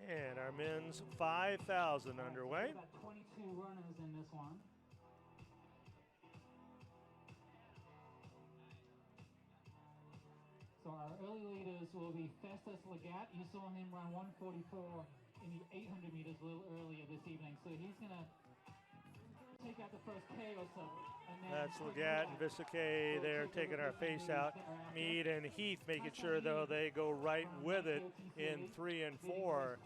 And our men's 5,000 underway. About 22 runners in this one. So our early leaders will be Festus Legat. You saw him run 1:44 in the 800 meters a little earlier this evening. So he's going to take out the first K or so. And then that's Legat and Visakay. They're taking our pace out. Mead and Heath making sure, though, they go right with it in 3 and 4.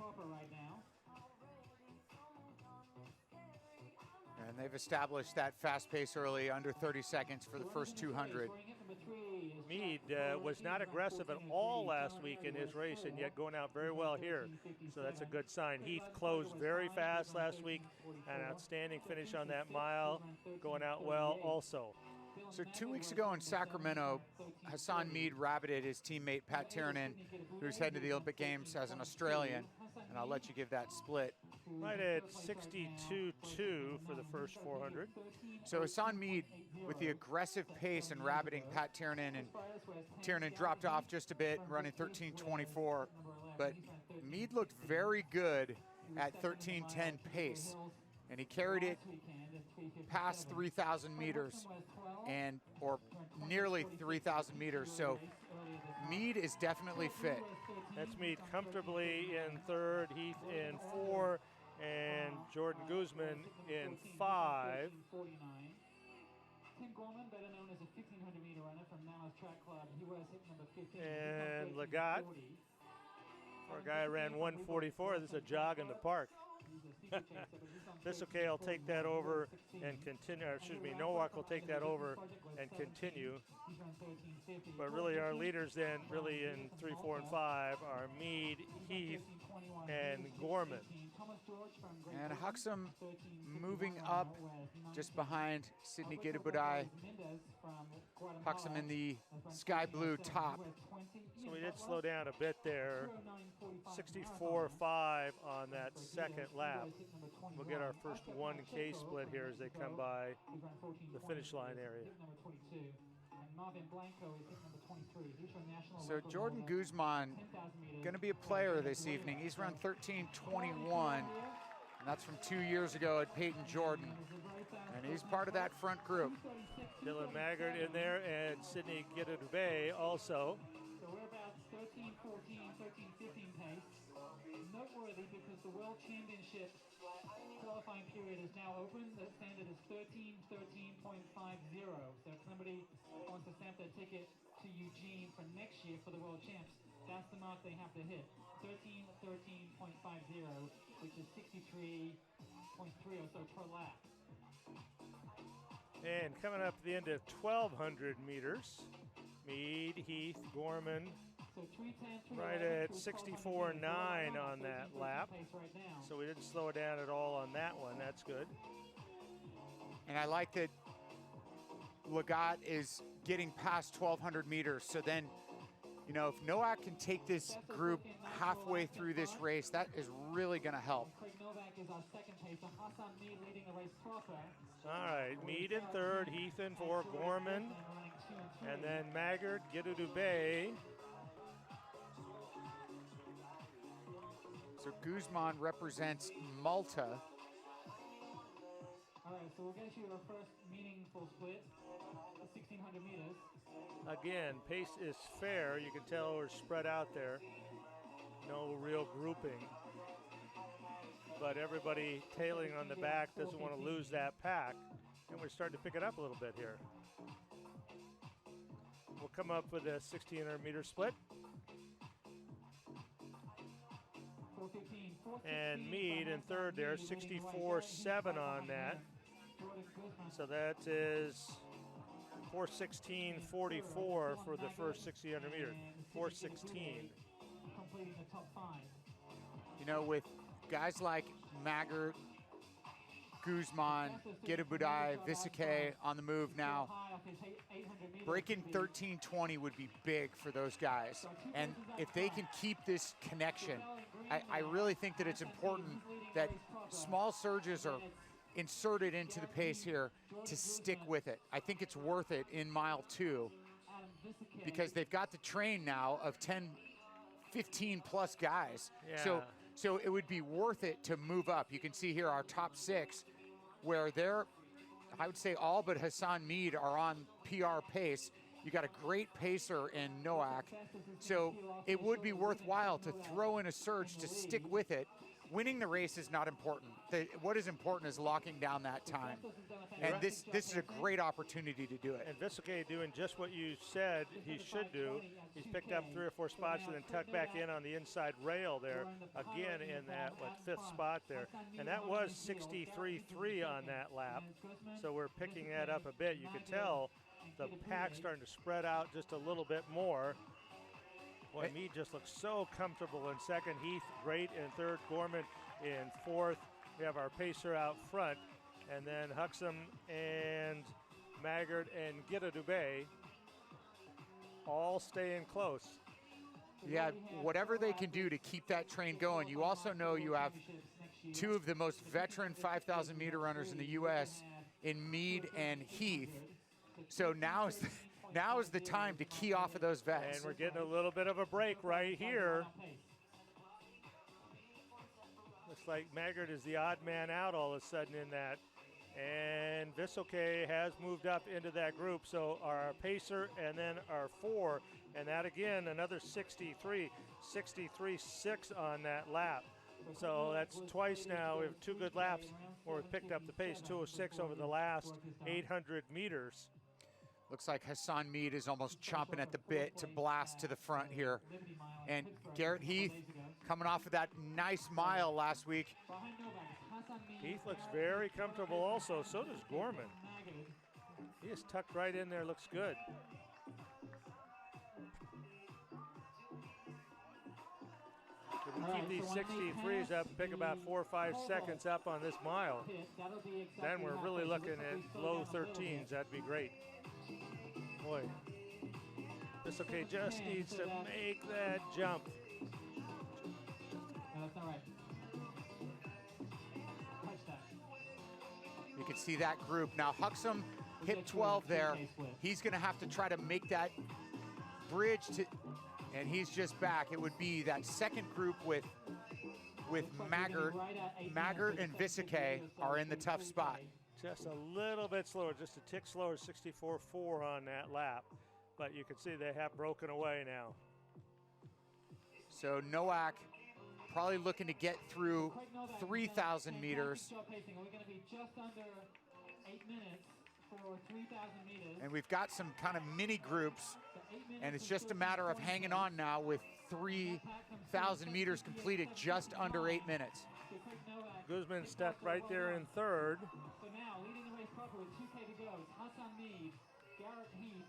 And they've established that fast pace early, under 30 seconds for the first 200. Mead was not aggressive at all last week in his race, and yet going out very well here. So that's a good sign. Heath closed very fast last week. An outstanding finish on that mile, going out well also. So 2 weeks ago in Sacramento, Hassan Mead rabbited his teammate Pat Tiernan, who's heading to the Olympic Games as an Australian. And I'll let you give that split. Right at 62.2 for the first 400. So Hassan Mead with the aggressive pace and rabbiting Pat Tiernan, and Tiernan dropped off just a bit, running 13:24. But Mead looked very good at 13:10 pace. And he carried it past 3,000 meters, or nearly 3,000 meters. So Mead is definitely fit. That's Mead comfortably in 3rd, Heath in 4, and Jordan Guzman in 5. Tim Gorman, better known as a 1,500 meter runner from Mammoth Track Club. He was hit number 15. And Legat, for a guy who ran 1:44, this is a jog in the park. Visakay will take that over and continue, or excuse me, Nowak will take that over and continue. But really our leaders then, really in 3, 4, and 5 are Mead, Heath, and Gorman. And Huxham moving up just behind Sydney Gidabudai. Huxham in the sky blue top. So we did slow down a bit there. 64.5 on that second lap. We'll get our first 1K split here as they come by the finish line area. So Jordan Guzman going to be a player this evening. He's run 13:21, and that's from 2 years ago at Peyton Jordan. And he's part of that front group. Dylan Maggard in there, and Sydney Gidadube also. So we're about 13:14, 13:15 pace. Noteworthy because the World Championship qualifying period is now open. The standard is 13:13.50. So if somebody wants to stamp their ticket to Eugene for next year for the World Champs, that's the mark they have to hit. 13:13.50, which is 63.3 or so per lap. And coming up at the end of 1,200 meters, Mead, Heath, Gorman, right at 64.9 on that lap. So we didn't slow it down at all on that one. That's good. And I like that Legat is getting past 1,200 meters. So then, you know, if Nowak can take this group halfway through this race, that is really going to help. All right, Mead in 3rd, Heath in 4, Gorman, and then Maggard, Gidadube. So Guzman represents Malta. All right, so we'll get you our first meaningful split, 1,600 meters. Again, pace is fair. You can tell we're spread out there. No real grouping. But everybody tailing on the back doesn't want to lose that pack. And we're starting to pick it up a little bit here. We'll come up with a 1,600 meter split. And Mead in 3rd there, 64.7 on that. So that is 4:16.44 for the first 1,600 meters. 4:16. Completing the top 5. You know, with guys like Maggard, Guzman, Gidabudai, Visakay on the move now, breaking 13:20 would be big for those guys. And if they can keep this connection, I really think that it's important that small surges are inserted into the pace here to stick with it. I think it's worth it in mile 2 because they've got the train now of 10 15 plus guys. Yeah. So it would be worth it to move up. You can see here our top 6, where they're, I would say all but Hassan Mead are on PR pace. You got a great pacer in Noack. So it would be worthwhile to throw in a surge to stick with it. Winning the race is not important. What is important is locking down that time. And this is a great opportunity to do it. And Visokay doing just what you said he should do. He's picked up 3 or 4 spots and then tucked back in on the inside rail there, again in that, 5th spot there. And that was 63.3 on that lap. So we're picking that up a bit. You can tell the pack's starting to spread out just a little bit more. Boy, Mead just looks so comfortable in second. Heath great in third. Gorman in fourth. We have our pacer out front. And then Huxham and Maggard and Gita Dubé all staying close. Yeah, whatever they can do to keep that train going. You also know you have 2 of the most veteran 5,000 meter runners in the U.S. in Mead and Heath. So now is the time to key off of those vets. And we're getting a little bit of a break right here. Looks like Maggard is the odd man out all of a sudden in that. And Visokay has moved up into that group. So our pacer and then our 4. And that again, another 63.6 on that lap. So that's twice now. We have 2 good laps where we've picked up the pace, 2:06 over the last 800 meters. Looks like Hassan Mead is almost chomping at the bit to blast to the front here. And Garrett Heath coming off of that nice mile last week. Heath looks very comfortable also. So does Gorman. He is tucked right in there, looks good. If we keep these 63s up, pick about 4 or 5 seconds up on this mile, then we're really looking at low 13s. That'd be great. Boy, Visokay just needs to make that jump. You can see that group. Now Huxham hit 12 there. He's gonna have to try to make that bridge to, and he's just back. It would be that second group with Maggard and Visokay are in the tough spot. Just a little bit slower, just a tick slower, 64.4 on that lap. But you can see they have broken away now. So Noack probably looking to get through 3,000 meters. And we've got some kind of mini groups, and it's just a matter of hanging on now with 3,000 meters completed, just under 8 minutes. Guzman stepped right there in third. So now, leading the race proper with 2K to go, Hassan Mead, Garrett Heath,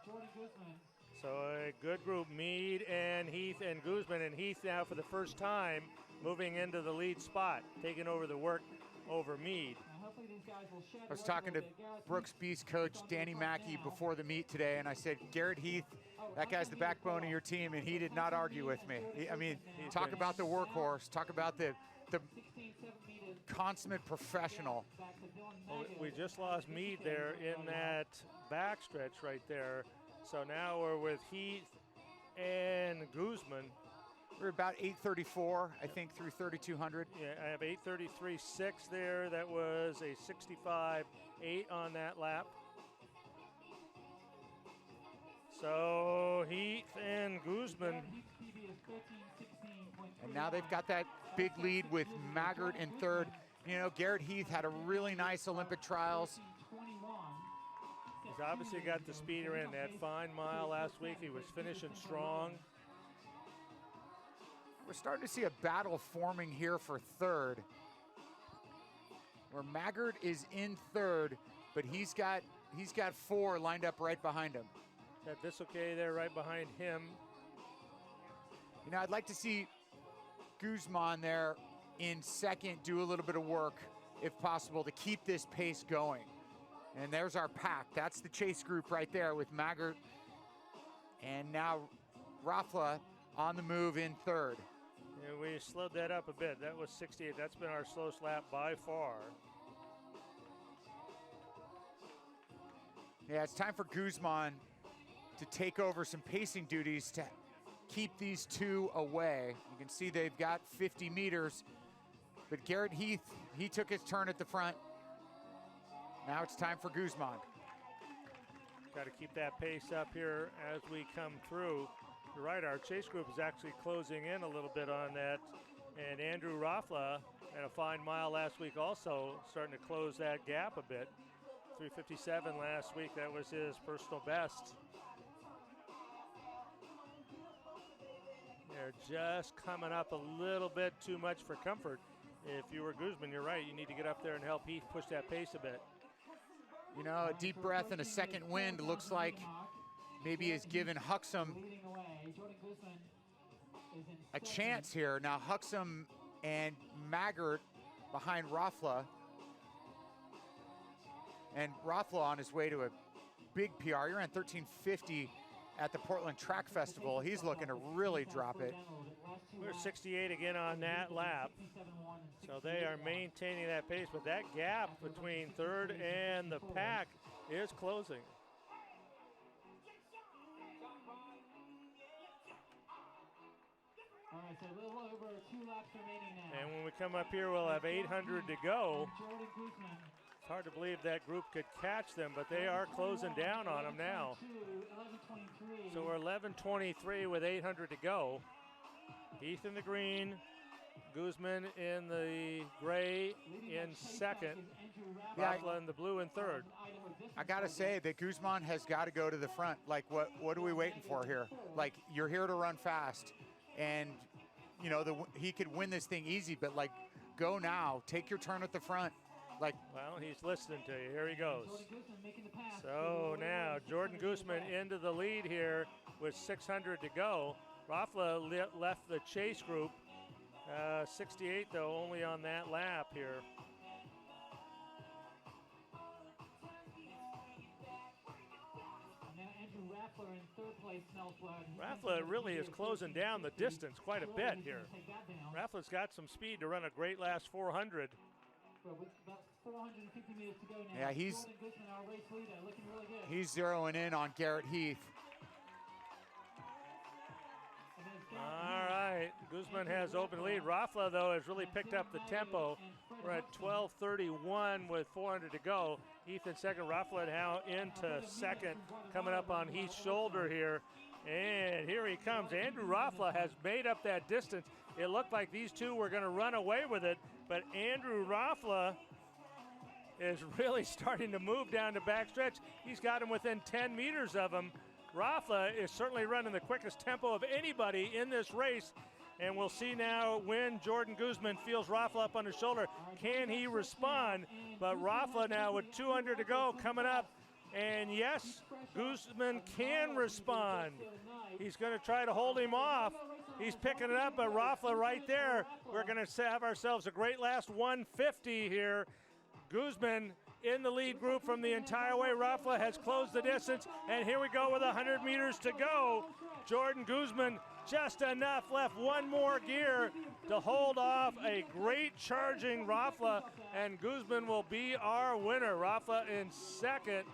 Jordan Guzman. So a good group, Mead and Heath and Guzman. And Heath now for the first time moving into the lead spot, taking over the work over Mead. I was talking to Brooks Beast coach Danny Mackey before the meet today, and I said, Garrett Heath, that guy's the backbone of your team, and he did not argue with me. Talk about the workhorse, talk about the consummate professional. Well, we just lost Mead there in that backstretch right there. So now we're with Heath and Guzman. We're about 8:34, I think, through 3,200. Yeah, I have 8:33.6 there. That was a 65.8 on that lap. So Heath and Guzman. And now they've got that big lead with Maggard in third. You know, Garrett Heath had a really nice Olympic trials. He's obviously got the speeder in that fine mile last week. He was finishing strong. We're starting to see a battle forming here for third, where Maggard is in third, but he's got 4 lined up right behind him. Got Visokay there right behind him. You know, I'd like to see Guzman there in second do a little bit of work, if possible, to keep this pace going. And there's our pack. That's the chase group right there with Maggard. And now Rafla on the move in third. And we slowed that up a bit. That was 68. That's been our slowest lap by far. Yeah, it's time for Guzman to take over some pacing duties to keep these two away. You can see they've got 50 meters, but Garrett Heath, he took his turn at the front. Now it's time for Guzman. Got to keep that pace up here as we come through. You're right, our chase group is actually closing in a little bit on that. And Andrew Raffla had a fine mile last week also, starting to close that gap a bit. 3:57 last week, that was his personal best. They're just coming up a little bit too much for comfort. If you were Guzman, you're right, you need to get up there and help Heath push that pace a bit. You know, a deep breath and a second wind looks like maybe has given Huxham a chance here. Now Huxham and Maggart behind Raffla. And Raffla on his way to a big PR. He ran 13:50 at the Portland Track Festival. He's looking to really drop it. We're 68 again on that lap. So they are maintaining that pace, but that gap between third and the pack is closing. All right, so a little over 2 laps remaining now. And when we come up here, we'll have 800 to go. It's hard to believe that group could catch them, but they are closing down on them now. So we're 11:23 with 800 to go. Heath in the green, Guzman in the gray in second, Raffla in the blue in third. I gotta say that Guzman has got to go to the front. Like, what are we waiting for here? Like, you're here to run fast, and you know he could win this thing easy, but like, go now, take your turn at the front. Like, well, he's listening to you. Here he goes. So now Jordan Guzman into the lead here with 600 to go. Raffla left the chase group. 68 though, only on that lap here. Raffla really is closing down the distance quite a bit here. Raffla's got some speed to run a great last 400. Yeah, he's zeroing in on Garrett Heath. All right, Guzman has open lead. Raffla, though, has really picked up the tempo. We're at 12:31 with 400 to go. Heath in second, Raffla now into second, coming up on Heath's shoulder here. And here he comes. Andrew Raffla has made up that distance. It looked like these two were going to run away with it, but Andrew Raffla is really starting to move down the backstretch. He's got him within 10 meters of him. Raffla is certainly running the quickest tempo of anybody in this race, and we'll see now when Jordan Guzman feels Raffla up on his shoulder. Can he respond? But Raffla now with 200 to go coming up, and yes, Guzman can respond. He's going to try to hold him off. He's picking it up, but Raffla right there. We're going to have ourselves a great last 150 here. Guzman in the lead group from the entire way. Raffla has closed the distance, and here we go with 100 meters to go. Jordan Guzman just enough left, one more gear to hold off a great charging Raffla, and Guzman will be our winner. Raffla in second.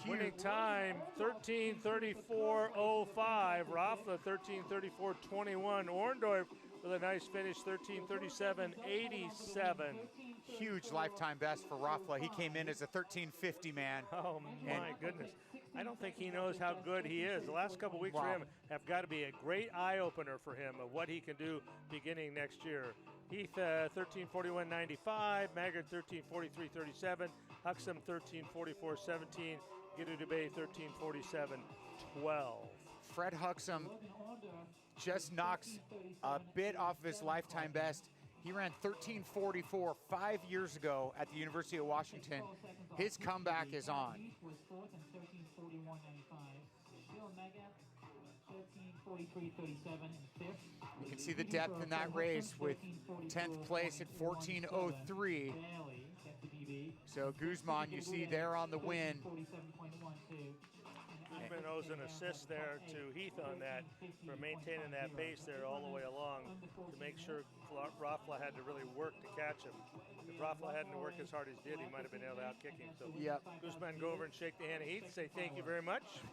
Winning time 13:34.05. Raffla 13:34.21. Orndorff with a nice finish 13:37.87. Huge lifetime best for Raffla. He came in as a 13:50 man. Oh my goodness. I don't think he knows how good he is. The last couple weeks for him have got to be a great eye-opener for him of what he can do beginning next year. Heath 13:41.95, Maggart 13:43.37, Huxham 13:44.17, Guido Dubé 13:47.12. Fred Huxham just knocks a bit off of his lifetime best. He ran 13:44 5 years ago at the University of Washington. His comeback is on. You can see the depth in that race with 10th place at 14:03. So Guzman, you see there on the win. Guzman owes an assist there to Heath on that for maintaining that pace there all the way along to make sure Raffla had to really work to catch him. If Raffla hadn't worked as hard as he did, he might have been able to outkick him. So Guzman, go over and shake the hand of Heath, say thank you very much.